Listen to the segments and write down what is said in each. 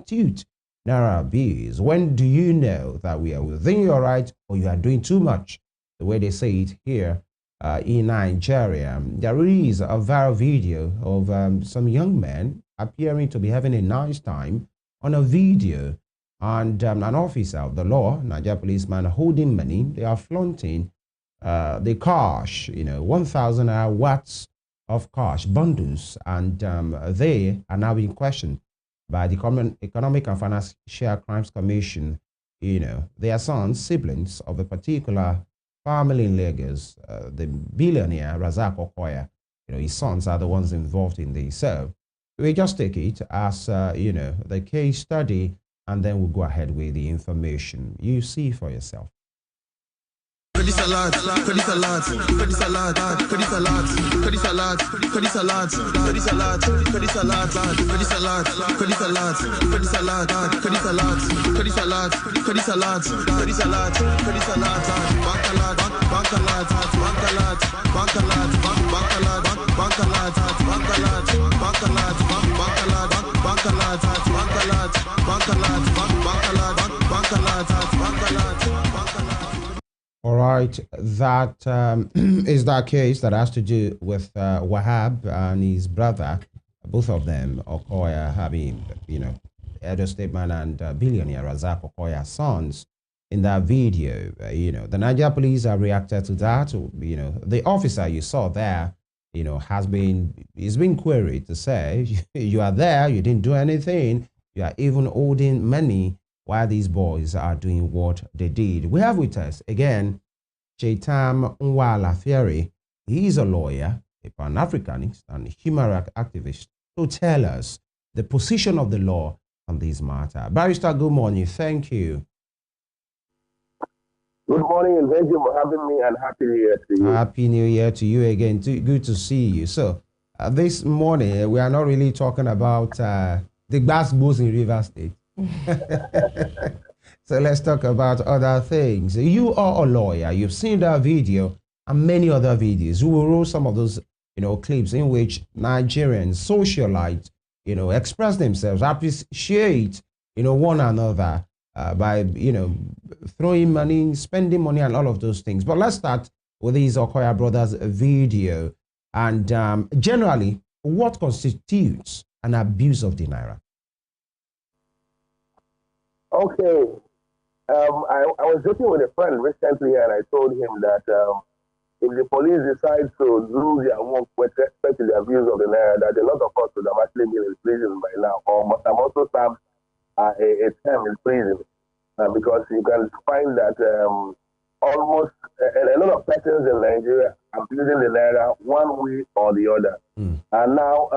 constitute Naira abuse? When do you know that we are within your right or you are doing too much? The way they say it here in Nigeria. There is a viral video of some young men appearing to be having a nice time on a video, and an officer of the law, Nigeria policeman, holding money. They are flaunting the cash, 1,000 watts of cash bundles, and they are now being questioned by the Economic and Financial Crimes Commission. Their sons, siblings of a particular family in Lagos, the billionaire Razak Okoya, his sons are the ones involved in this. So we just take it as, the case study, and then we'll go ahead with the information. You see for yourself. Credit salad, credit salad, credit salad, credit salad, credit salad, credit salad, credit salad, credit salad, credit salad, credit salad, credit salad, credit salad, credit salad, credit salad, credit salad, credit salad, bankalad, bankalad, bankalad, bankalad, bankalad, bankalad, bankalad, bankalad, bankalad, bankalad, bankalad, bankalad, bankalad, bankalad, bankalad. All right, that is that case that has to do with Wahab and his brother, both of them, Okoya, having, elder statesman and billionaire Razak Okoya's sons in that video. The Nigeria police have reacted to that. The officer you saw there, has been queried to say, you are there, you didn't do anything, you are even holding money while these boys are doing what they did. We have with us, again, Chaitam Nwala Fieri. He is a lawyer, a Pan-Africanist, and a human rights activist, to tell us the position of the law on this matter. Barrister, good morning. Thank you. Good morning, and thank you for having me, and Happy New Year to you. Happy New Year to you again. Good to see you. So, this morning, we are not really talking about the gas bulls in River State. So let's talk about other things. You are a lawyer. You've seen that video and many other videos. We will roll some of those, clips in which Nigerians, socialites, express themselves, appreciate, one another by, throwing money, spending money, and all of those things. But let's start with these Okoya brothers video. And generally, what constitutes an abuse of the Naira? Okay. I was joking with a friend recently, and I told him that if the police decide to do their work with respect to the abuse of the Naira, that a lot of us would have actually been in prison by now, or must have also served a term in prison, because you can find that almost a lot of persons in Nigeria are abusing the Naira one way or the other. And now,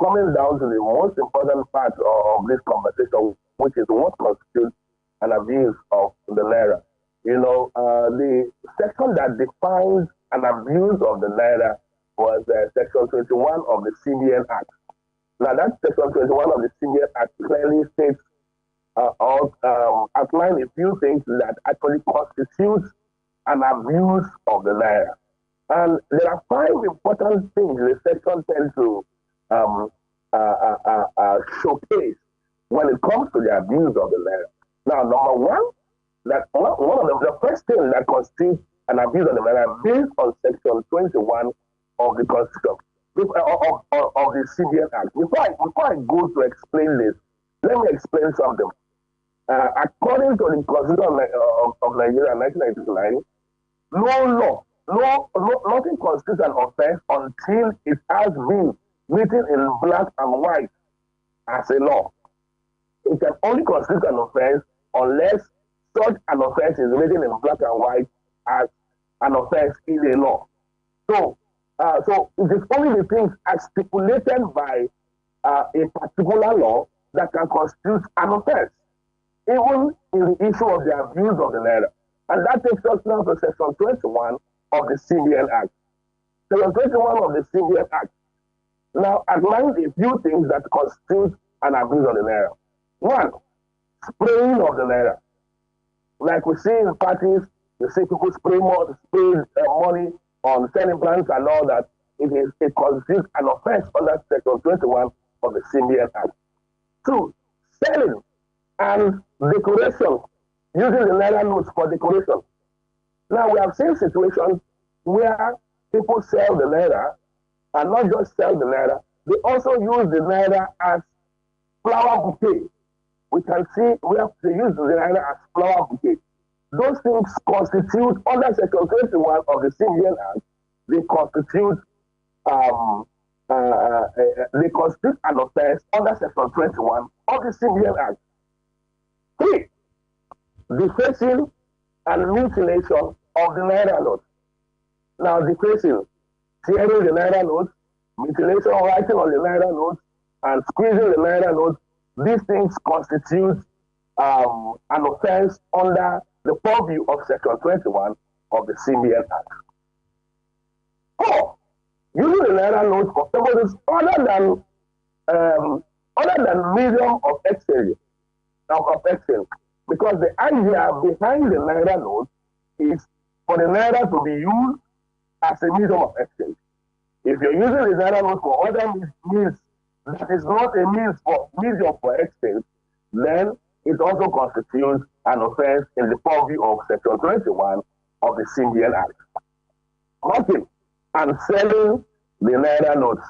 coming down to the most important part of this conversation, which is what constitutes an abuse of the Naira. The section that defines an abuse of the Naira was Section 21 of the CBN Act. Now, that Section 21 of the CBN Act clearly states outline a few things that actually constitute an abuse of the Naira. And there are 5 important things the section tends to showcase when it comes to the abuse of the Naira. Now, number one, that one of the first thing that constitutes an abuse of the Naira based on Section 21 of the Constitution of the CBN Act. Before I go to explain this, let me explain something. According to the Constitution of Nigeria 1999, nothing constitutes an offense until it has been written in black and white as a law. It can only constitute an offense unless such an offense is written in black and white as an offense in a law. So it is only the things as stipulated by a particular law that can constitute an offense, even in the issue of the abuse of the Naira. And that takes us now to Section 21 of the CBN Act. Section 21 of the CBN Act now outlines a few things that constitute an abuse of the Naira. One, spraying of the Naira. Like we see in parties, you see people spray money on selling plants and all that. It constitutes an offense under Section 21 of the CBN Act. Two, selling and decoration, using the Naira notes for decoration. Now, we have seen situations where people sell the Naira and not just sell the Naira, they also use the Naira as flower bouquet. We can see where they use the Naira as flower bouquet. Those things constitute, under Section 21 of the CBN Act, they constitute an offense under Section 21 of the CBN Act. 3. Defacing and mutilation of the Naira note. Now, defacing, tearing the Naira note, mutilation, writing on the Naira note, and squeezing the Naira note, these things constitute an offense under the purview of Section 21 of the CBN Act. 4. Using the Naira note for purposes other than medium of exchange, because the idea behind the Naira note is for the Naira to be used as a medium of exchange. If you're using the Naira note for other means that is not a medium for exchange, then it also constitutes an offense in the purview of Section 21 of the CBN Act. Hawking and selling the Naira notes.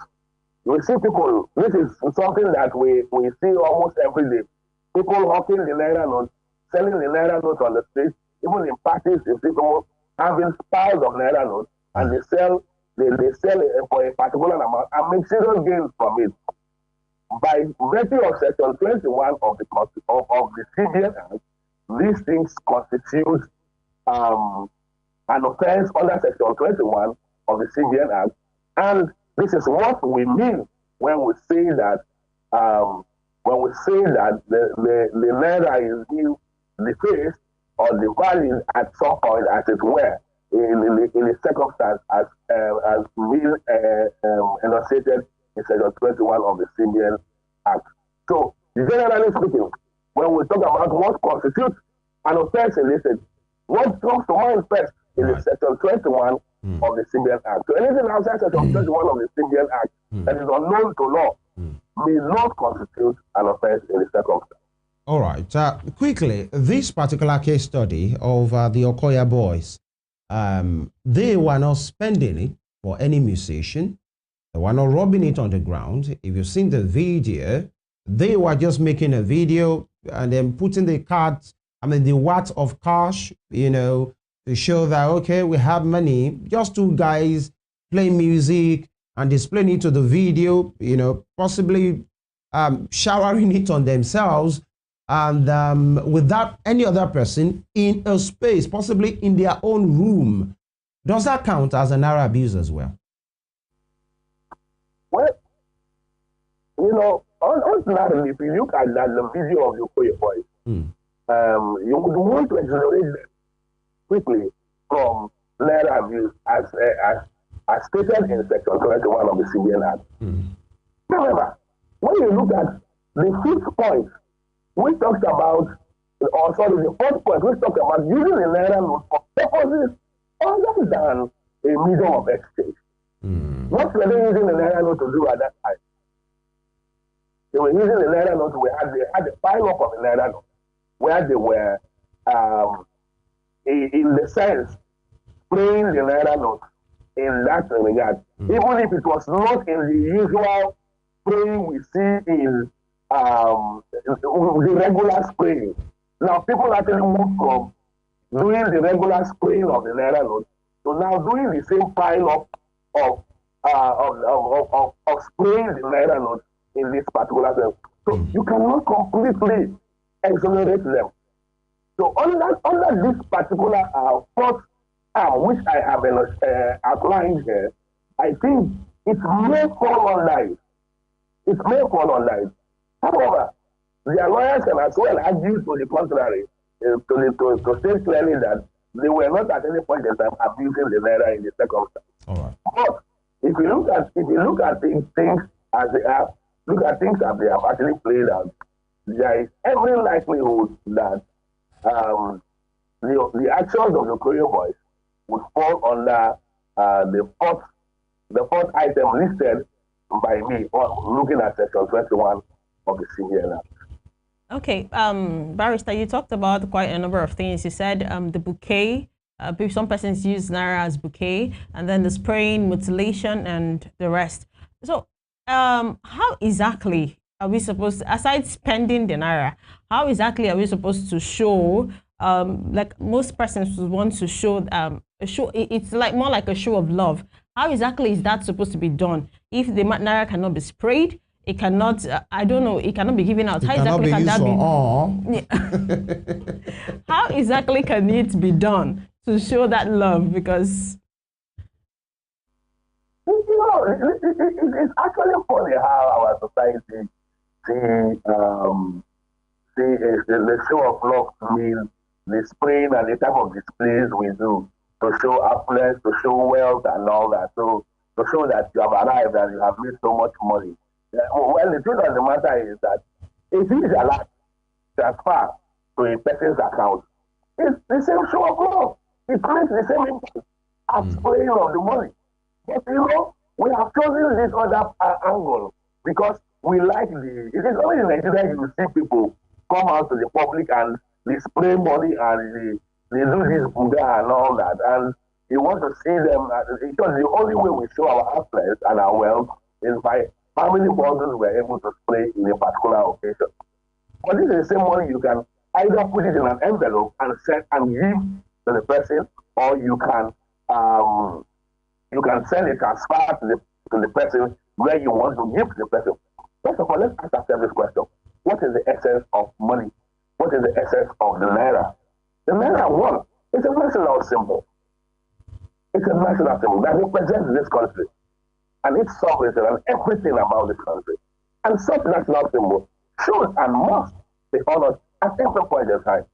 We see people, this is something that we see almost every day. People hawking the Naira notes, selling the Naira notes on the street. Even in parties, you see people having piles of Naira notes, and they sell it for a particular amount and make serious gains from it. By virtue of Section 21 of the CBN Act, these things constitute an offense under Section 21 of the CBN Act, and this is what we mean when we say that the Naira is being defaced or devalued at some point, as it were, in a circumstance as being enunciated in Section 21 of the CBN Act. So, generally speaking, when we talk about what constitutes an offense illicit, what comes to mind first is Section 21 of the CBN Act. So, anything outside Section 21 of the CBN Act that is unknown to law may not constitute an offense in the circumstance. All right. Quickly, this particular case study of the Okoya boys, they were not spending it for any musician. They were not rubbing it on the ground. If you've seen the video, they were just making a video and then putting the the watts of cash, to show that, okay, we have money. Just two guys playing music and displaying it to the video, possibly showering it on themselves and without any other person in a space, possibly in their own room. Does that count as an Naira abuse as well? Well, ordinarily, if you look at the video of the Okoye boys, you would want to exonerate them quickly from Naira abuse as stated in Section 21 of the CBN Act. However, when you look at the fifth point, we talked about, the fourth point, we talked about using the Naira note for purposes other than a medium of exchange. What were they using the Naira note to do at that time? They were using the Naira note, they had the pile-up of the Naira note, where they were, in the sense, spraying the Naira note in that regard. Even if it was not in the usual spraying we see in the regular spraying. Now, people actually move from doing the regular spraying of the Naira note to now doing the same pile-up of spraying the Naira note in this particular sense. So you cannot completely exonerate them. So under this particular fourth arm, which I have outlined here, I think it may fall on life. It may fall on life. However, their lawyers can as well argue to the contrary, to state clearly that they were not at any point in time abusing the Naira in the circumstance. All right. But if you look at things as they are, look at things as they have actually played out, there is every likelihood that the actions of the Okoye boys would fall under the fourth item listed by me, looking at Section 21 of the CBN Act. Okay, Barrister, you talked about quite a number of things. You said the bouquet, some persons use Naira as bouquet, and then the spraying, mutilation, and the rest. So, how exactly are we supposed to, aside spending the Naira, how exactly are we supposed to show, like most persons would want to show, it's like more like a show of love. How exactly is that supposed to be done? If the Naira cannot be sprayed, it cannot, I don't know, it cannot be given out. It How cannot exactly be can used that for be? How exactly can it be done to show that love? Because It's actually funny how our society the show of love to mean the spraying and the type of displays we do to show affluence, to show wealth and all that. So to show that you have arrived and you have made so much money. Well, the truth of the matter is that if it is allowed transfer to a person's account, it's the same show of love. It creates the same impact as spraying of the money. But we have chosen this other angle because we like it is only in Nigeria you see people come out to the public and they spray money and they do this Buddha and all that. And you want to see them, because the only way we show our affluence and our wealth is by how many bottles we're able to spray in a particular occasion. But this is the same money you can either put it in an envelope and send and give to the person, or you can send a transfer to the person where you want to give to the person. First of all, let's ask ourselves this question. What is the essence of money? What is the essence of the Naira? The Naira, one, it's a national symbol. It's a national symbol that represents this country and its sovereignty and everything about this country. And such national symbol should and must be honored at every point in time.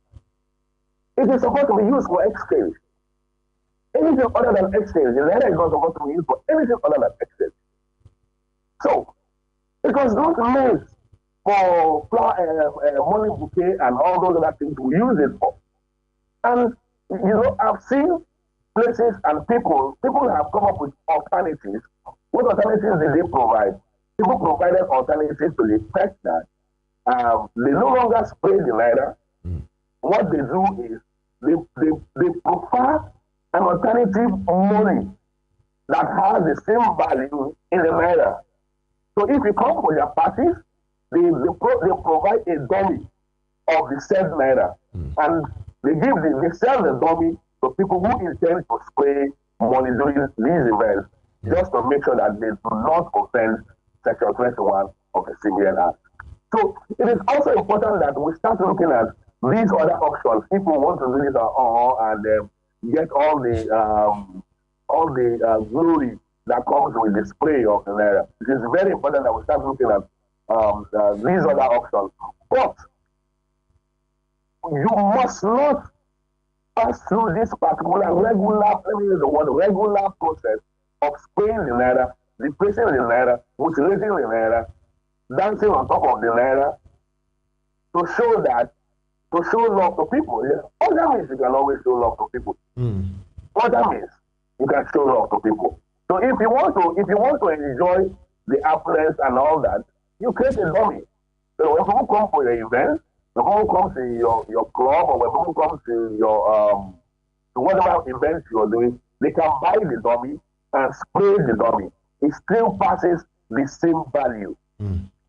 It is supposed to be used for exchange. Anything other than exchange, the Naira is not supposed to be used for anything other than exchange. So, it was not made for money bouquet and all those other things we use it for. And, I've seen places and people have come up with alternatives. What alternatives did they provide? People provided alternatives to the fact that they no longer spray the Naira. What they do is they prefer an alternative money that has the same value in the Naira. So if you come for your parties, they provide a dummy of the said Naira, and they sell the dummy to people who intend to spray money during these events, just to make sure that they do not offend Section 21 of the Civilian Act. So it is also important that we start looking at these other options. People want to do this and get all the glory that comes with the spray of the Naira. It is very important that we start looking at these other options. But you must not pass through this particular regular process of spraying the Naira, replacing the Naira, mutilating the Naira, dancing on top of the Naira, to show love to people. Yeah. Other means you can always show love to people. Other means you can show love to people. So if you want to enjoy the affluence and all that, you create a dummy. So when people come for your event, when people come to your club, or when people come to your to whatever events you are doing, they can buy the dummy and spray the dummy. It still passes the same value.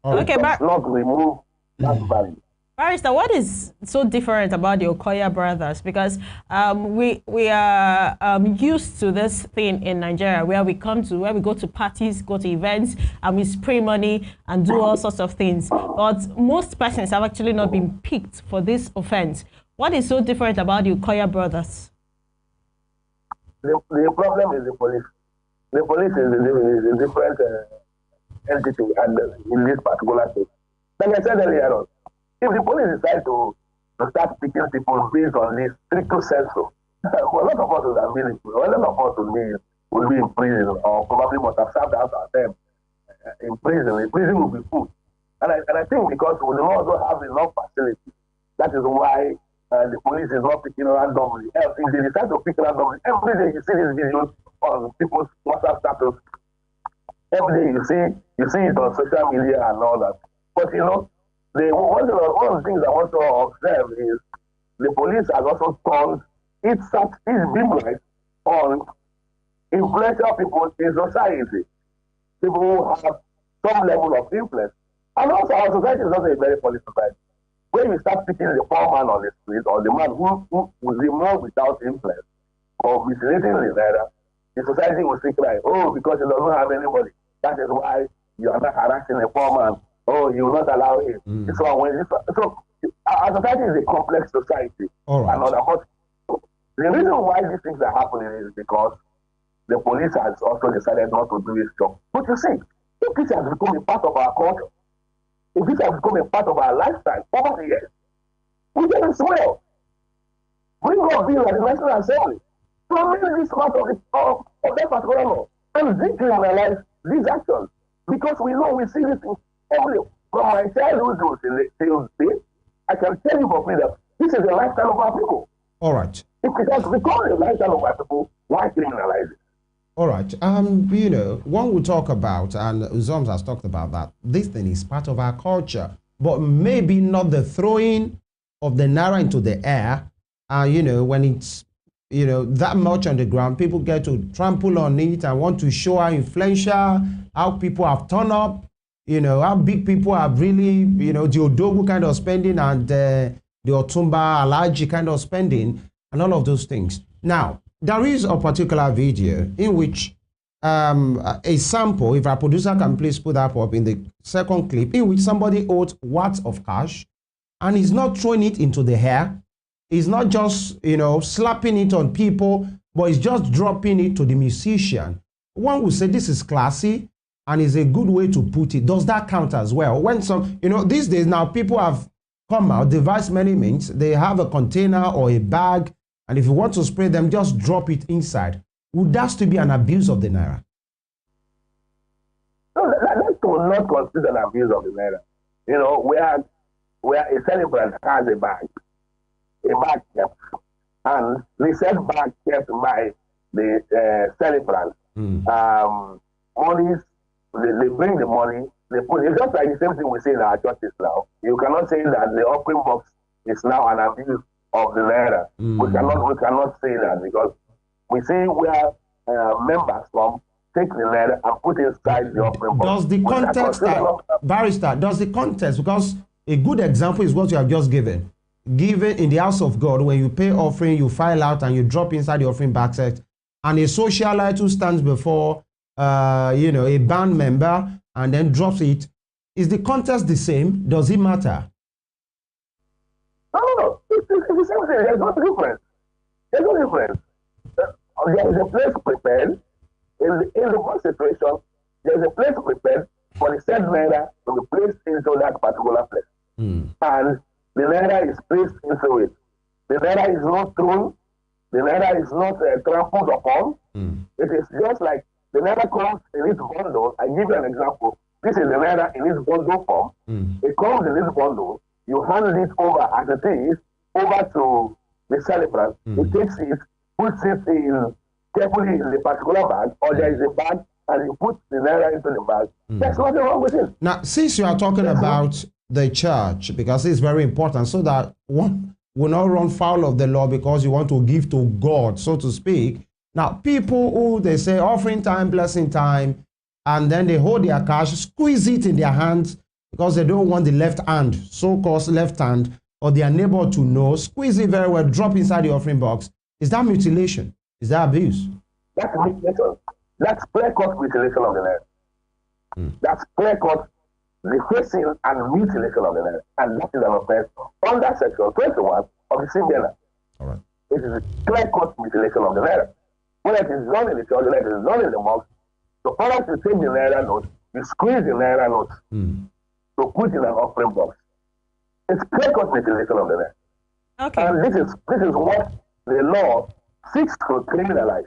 Okay, but not remove that value. Barrister, what is so different about the Okoya brothers? Because we are used to this thing in Nigeria where we go to parties, go to events, and we spray money and do all sorts of things. But most persons have actually not been picked for this offense. What is so different about the Okoya brothers? The problem is the police. The police is a different entity, and in this particular case, like I said earlier on, if the police decide to start picking people based on this stricto sensu, well, a lot of us would have been, a lot of us would be in prison, or probably must have served out our term in prison. The prison will be full. And I think because we don't also have enough facilities, that is why the police is not picking randomly. If they decide to pick randomly, every day you see these videos on people's WhatsApp status. Every day you see it on social media and all that. But one of the things I want to observe is the police has also turned its beam light on influential people in society, people who have some level of influence. And also our society is also a very funny society. When you start picking the poor man on the street or the man who is the man without influence or misleading the Naira, the society will think like, oh, because he doesn't have anybody, that is why you are not harassing a poor man. Oh, you will not allow him. So our society is a complex society. All right. The reason why these things are happening is because the police has also decided not to do its job. But you see, if this has become a part of our culture, if this has become a part of our lifestyle over the years, we can as well bring up bill at the National Assembly to make this part of that particular law and decriminalize these actions. Because we know we see this thing every from my childhood till today. I can tell you for free that this is the lifestyle of our people. All right. If it has become the lifestyle of our people, why criminalize it? All right. You know, one will talk about, and Uzums has talked about that, this thing is part of our culture, but maybe not the throwing of the Naira into the air. You know, when it's, you know, that much on the ground, people get to trample on it and want to show how influential, how people have turned up, you know, how big people have really, you know, the Odogu kind of spending and the Otumba Alaji kind of spending and all of those things. Now, there is a particular video in which a sample, if our producer can please put that up in the second clip, in which somebody owed watts of cash and he's not throwing it into the air. He's not just, you know, slapping it on people, but he's just dropping it to the musician. One would say this is classy and is a good way to put it. Does that count as well? When some, you know, these days now people have come out, devised many means. They have a container or a bag, and if you want to spray them, just drop it inside. Would that still be an abuse of the Naira? No, that will not consider an abuse of the Naira. You know, where a celebrant has a bag kept, and the said bag kept by the celebrant. Monies, they bring the money, they put it. It's just like the same thing we say in our churches now. You cannot say that the offering box is now an abuse of the Naira. We cannot say that, because we see where members from take the Naira and put inside the offering box. Does the context, barrister, does the context, because a good example is what you have just given. Given in the house of God, when you pay offering, you file out and you drop inside the offering basket, and a socialite who stands before, you know, a band member and then drops it. Is the context the same? Does it matter? No. It's the same thing. There's no difference. There's no difference. There is a place prepared. In the first situation, there is a place prepared for the said Naira to be placed into that particular place. And the Naira is placed into it. The Naira is not thrown. The Naira is not trampled upon. It is just like the Naira comes in its bundle. I give you an example. This is the Naira in its bundle form. It comes in its bundle. You hand it over as it is, over to the celebrant. It takes it, puts it in carefully in the particular bag, or there is a bag, and you put the Naira into the bag. There's nothing wrong with it. Now, since you are talking about the church, because it's very important, so that one will not run foul of the law because you want to give to God, so to speak. Now, people who they say offering time, blessing time, and then they hold their cash, squeeze it in their hands because they don't want the left hand, so-called left hand, or their neighbor to know, squeeze it very well, drop inside the offering box. Is that mutilation? Is that abuse? That's mutilation. That's clear-cut mutilation of the Naira. That's clear-cut defacing and mutilation of the Naira. And that is an offense under section 21 of the same Naira. All right. It is a clear-cut mutilation of the Naira. Whether it is done in the church, whether it is done in the mosque, so far as you take the Naira note, you squeeze the Naira note to put in an offering box. It's clear-cut mutilation of the Naira. Okay. And this is what the law seeks to criminalize.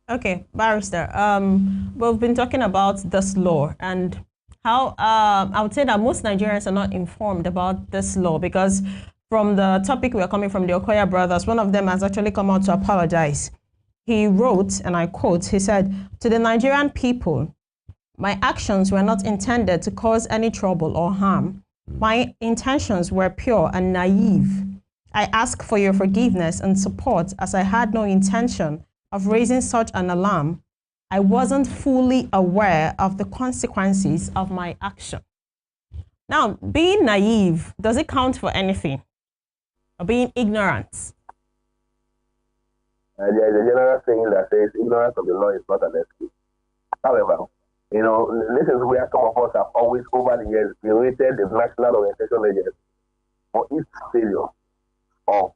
Okay, barrister. We've been talking about this law and how I would say that most Nigerians are not informed about this law, because from the topic we are coming from, the Okoya brothers, one of them has actually come out to apologize. He wrote, and I quote, he said, "To the Nigerian people, my actions were not intended to cause any trouble or harm. My intentions were pure and naive. I ask for your forgiveness and support as I had no intention of raising such an alarm. I wasn't fully aware of the consequences of my action. Now, being naive, does it count for anything? Or being ignorant? There is a general saying that says ignorance of the law is not an excuse. However, you know, this is where some of us have always over the years berated the National Orientation Agency for its failure of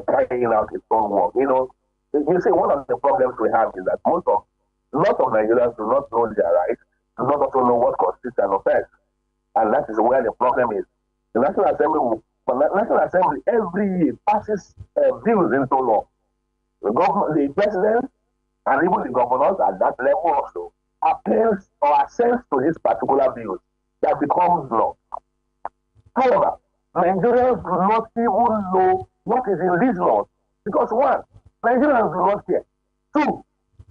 carrying out its own work. You know, you see, one of the problems we have is that lots of Nigerians do not know their rights, do not also know what constitutes an offense. And that is where the problem is. The National Assembly every year passes bills into law. The president and even the governors at that level also appeals or assents to this particular bill that becomes law. However, Nigerians do not even know what is in these laws because one, Nigerians do not care. Two,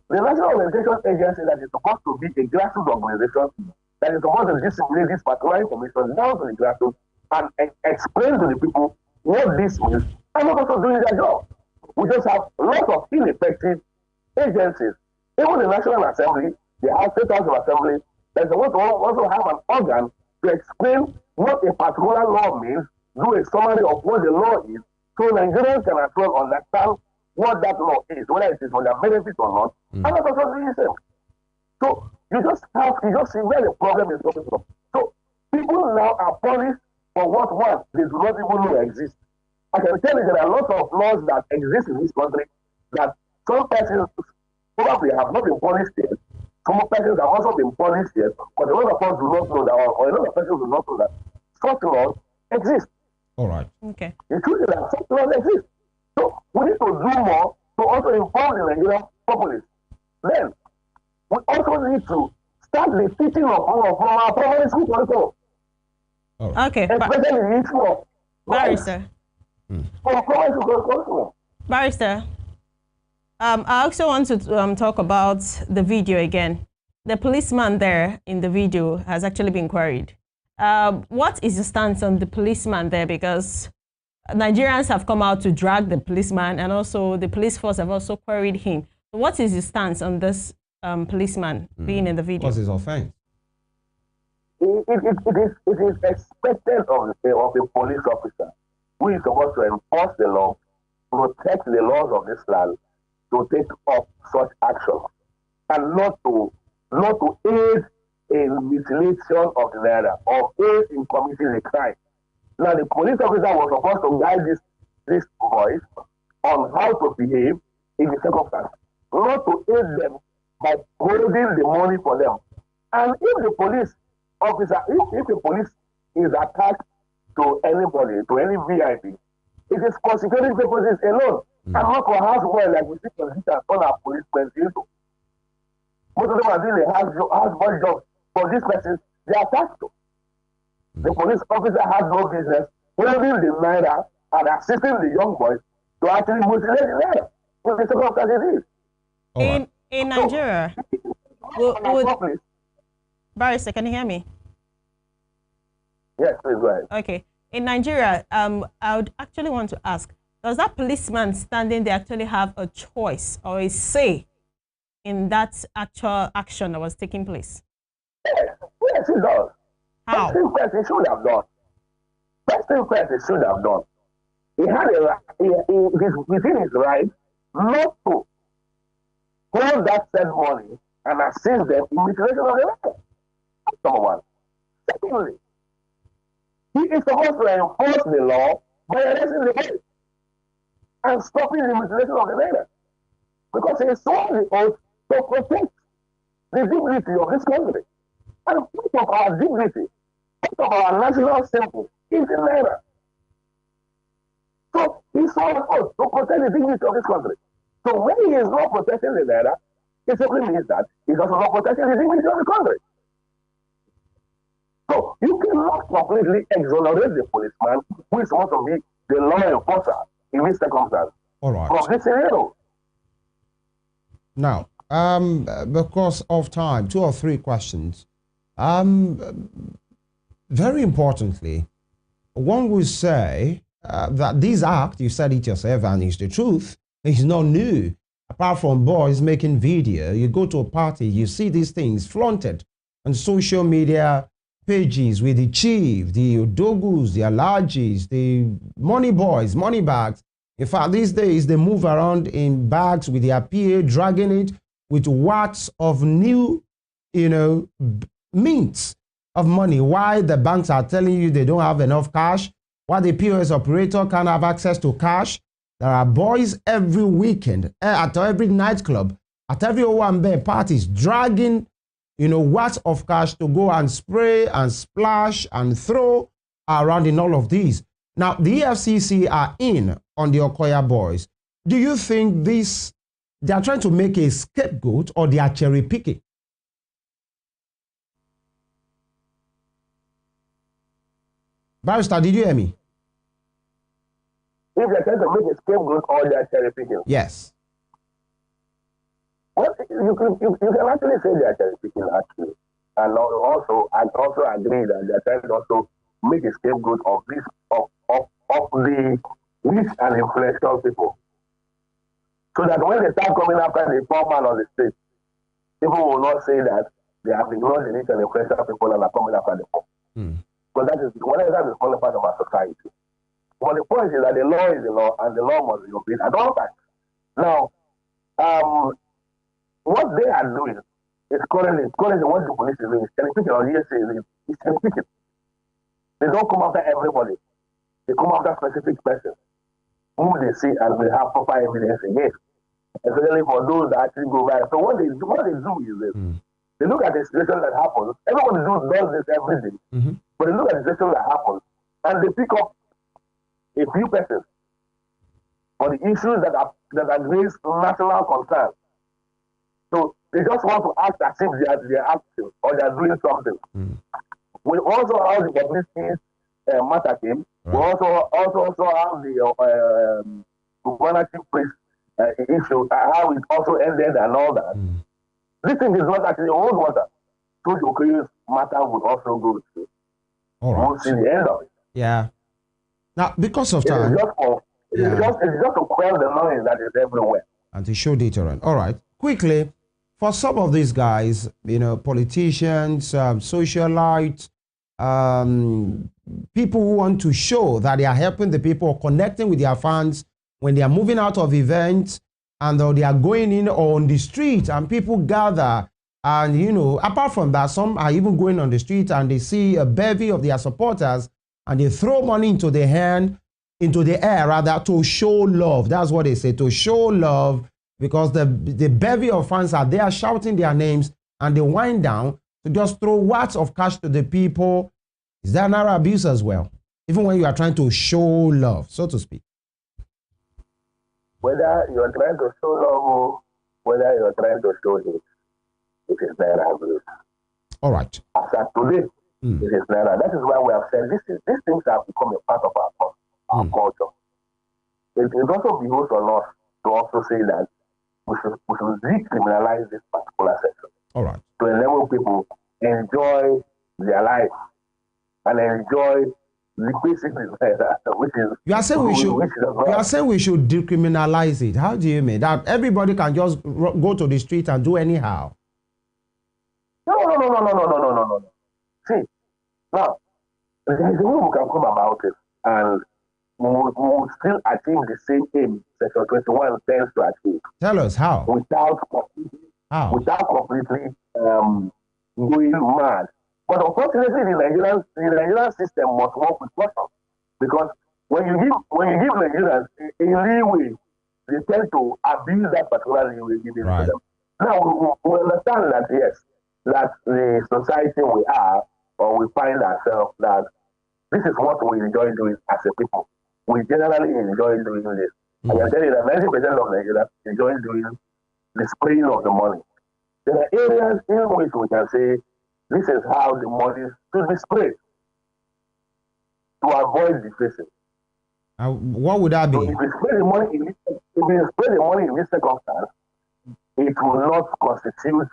the National Orientation Agency that is supposed to be a grassroots organization that is supposed to disseminate this particular information down to the grassroots and explain to the people what this means and not also doing their job. We just have lots of ineffective agencies. Even the National Assembly, the State House of Assembly, they're supposed to also have an organ to explain what a particular law means, do a summary of what the law is, so Nigerians can as well understand what that law is, whether it is for their benefit or not, and not also doing the same. So you just see where the problem is coming from. So people now are punished for what one they do not even know exists. I can tell you there are lots of laws that exist in this country that some persons probably have not been punished yet. Some persons have also been punished yet, but a lot of us do not know that, or a lot of persons do not know that such laws exist. All right. Okay. The truth is that such laws exist. So we need to do more to also inform the Nigerian populace. Then we also need to start the teaching of our primary school curriculum. Right. Okay. Especially the issue of Barrister. Barrister, I also want to talk about the video again. The policeman there in the video has actually been queried. What is your stance on the policeman there? Because Nigerians have come out to drag the policeman, and also the police force have also queried him. What is your stance on this policeman being in the video? What's his offense? It is expected of a police officer who is supposed to enforce the law, protect the laws of this land, to take up such action, and not to aid in mutilation of the Naira or aid in committing a crime. Now, the police officer was supposed to guide this boys on how to behave in the circumstance, not to aid them by holding the money for them. And if the police officer, if the police is attached to anybody, to any VIP, it is for security purposes alone, and not for houseboy like we see politicians on our policemen do. Most of them are doing a houseboy job for these persons they are attached to. The police officer has no business holding the Naira and assisting the young boys to actually mutilate the Naira. What the circumstances is. In Nigeria, Barrister, can you hear me? Yes, please go ahead. Okay. In Nigeria, I would actually want to ask, does that policeman standing there actually have a choice or a say in that actual action that was taking place? Yes, he does. How? First thing first, he should have done. First thing first, he should have done. He had a right, within his right not to hold that said money and assist them in mutilation of the land. That's number one. Secondly, he is supposed to enforce the law by arresting the police and stopping the mutilation of the land. Because he sworn the oath to protect the dignity of this country. And part of our dignity, part of our national symbol is the Naira. So he swore an oath to protect the dignity of this country. So when he is not protecting the Naira, it simply means that he's also not protecting the dignity of the country. So you cannot completely exonerate the policeman who is supposed to be the law enforcer in this circumstance. All right. From this scenario. Now, because of time, 2 or 3 questions. very importantly, one would say that this act, you said it yourself and it's the truth, it's not new. Apart from boys making video, you go to a party, you see these things flaunted on social media pages with the chief, the odogus, the alajis, the money boys, money bags. In fact, these days they move around in bags with their PA, dragging it with watts of new, mints of money. Why the banks are telling you they don't have enough cash, why the POS operator can't have access to cash. There are boys every weekend, at every nightclub, at every Owambe parties, dragging, watts of cash to go and spray and splash and throw around in all of these. Now, the EFCC are in on the Okoya boys. Do you think they are trying to make a scapegoat or they are cherry picking? Barrister, did you hear me? If they're trying to make a scapegoat or they're cherry picking. Yes. Well, you can actually say they're cherry picking, actually. And also, I also agree that they're trying to also make a scapegoat of this, of the rich and influential people. So that when they start coming after the poor man on the street, people will not say that they have ignored the rich and influential people and are coming after the poor. Because that is one of the small part of our society. But the point is that the law is the law and the law must be obeyed at all times. Now, what they are doing is currently what the police is doing is cherry-picking, or ESA is cherry-picking. They don't come after everybody. They come after specific persons whom they see and they have proper evidence against. Especially for those that actually go by. So what they do is this. They look at the situation that happens. Everybody does this every day. But they look at the situation that happens and they pick up a few persons on the issues that are raised national concern. So they just want to act as if they are acting or they are doing something. We also have the publicity matter came. Right. We also have the gubernatorial priest issue, how it also ended and all that. This thing is not actually old water. So the Okoye's matter would also go through. All right. We'll see the end of it. Yeah. Now, because of time, it's just to quell the noise that is everywhere. And to show deterrent. All right. Quickly, for some of these guys, politicians, socialites, people who want to show that they are helping the people, connecting with their fans when they are moving out of events and they are going in on the street and people gather. And, apart from that, some are even going on the street and they see a bevy of their supporters and they throw money into the air rather, to show love. That's what they say, to show love, because the bevy of fans are there shouting their names and they wind down to just throw watts of cash to the people. Is that Naira abuse as well? Even when you are trying to show love, so to speak. Whether you are trying to show love or whether you are trying to show hate, it is Naira abuse. All right. As at today, it is Naira. That is why we have said these things have become a part of our culture. It also behoves on us to also say that we should decriminalize this particular section. All right. To enable people enjoy their life and enjoy the basic which is. You are saying we should decriminalize it. How do you mean that everybody can just go to the street and do anyhow? No. See, now there is a way we can come about it, and we will still achieve the same aim Section 21 tends to achieve. Tell us how. Without completely going mad. But unfortunately, the Nigerian system must work with caution, because when you give Nigerians a leeway, they tend to abuse that particular leeway given to them. Now we understand that yes, that the society we are, or we find ourselves, that this is what we enjoy doing as a people. We generally enjoy doing this. I can tell you that 90% of Nigerians enjoy doing the spraying of the money. There are areas in which we can say this is how the money should be sprayed to avoid defacing. What would that be? So if you spray the money in this circumstance, it will not constitute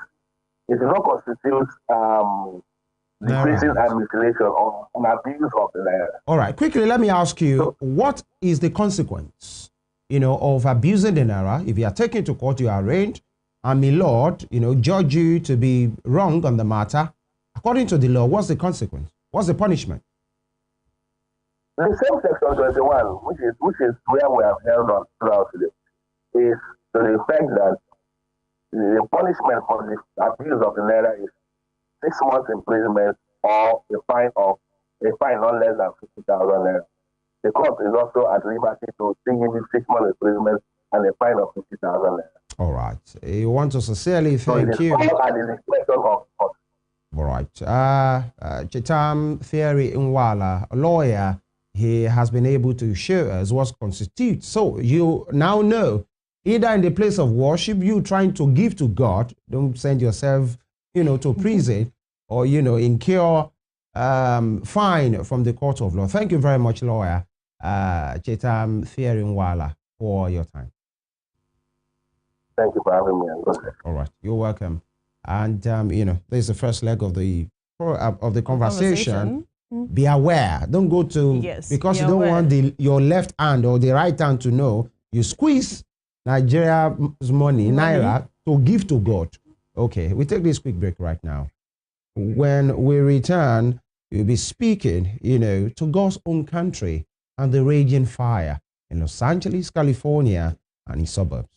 the decreasing Naira. and mutilation or an abuse of the Naira. All right, quickly, let me ask you, what is the consequence, of abusing the Naira? If you are taken to court, you are arraigned, and my lord, judge you to be wrong on the matter. According to the law, what's the consequence? What's the punishment? The same section 21, which is where we have held on throughout today, is to the effect that the punishment for the abuse of the Naira is 6 months imprisonment or a fine not less than 50,000 Naira. The court is also at liberty to give you 6 months imprisonment and a fine of 50,000 Naira. All right. You want to sincerely So thank you. all at the discretion of court. All right. Chitam Theory Nwala, a lawyer, he has been able to show us what constitutes. So you now know, either in the place of worship, you trying to give to God, don't send yourself, to prison, or, incur fine from the court of law. Thank you very much, lawyer Chitam Theory Nwala, for your time. Thank you for having me. All right. You're welcome. And, this is the first leg of the conversation. Be aware. Don't go to, because you don't want your left hand or the right hand to know. You squeeze Nigeria's money, Naira, to give to God. Okay, we take this quick break right now. When we return, we'll be speaking, to God's own country and the raging fire in Los Angeles, California, and its suburbs.